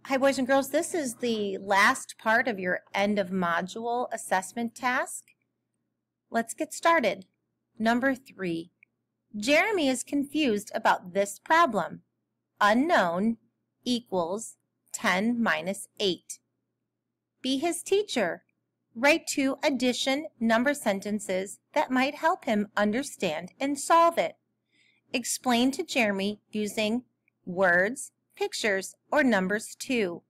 Hi boys and girls, this is the last part of your end of module assessment task. Let's get started. Number 3. Jeremy is confused about this problem. Unknown equals 10 minus 8. Be his teacher. Write 2 addition number sentences that might help him understand and solve it. Explain to Jeremy using words, pictures, or numbers too.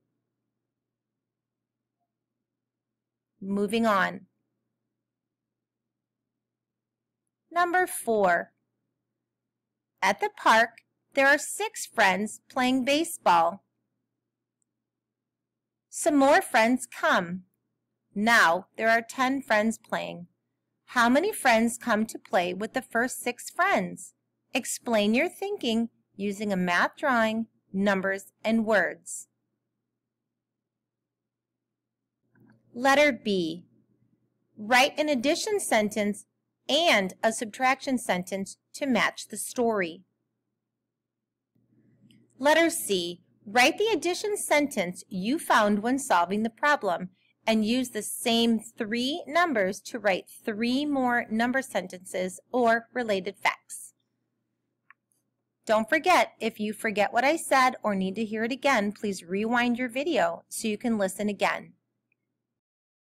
Moving on. Number 4. At the park, there are 6 friends playing baseball. Some more friends come. Now there are 10 friends playing. How many friends come to play with the first 6 friends? Explain your thinking using a math drawing, numbers, and words. Letter B. Write an addition sentence and a subtraction sentence to match the story. Letter C. Write the addition sentence you found when solving the problem and use the same 3 numbers to write 3 more number sentences or related facts. Don't forget, if you forget what I said or need to hear it again, please rewind your video so you can listen again.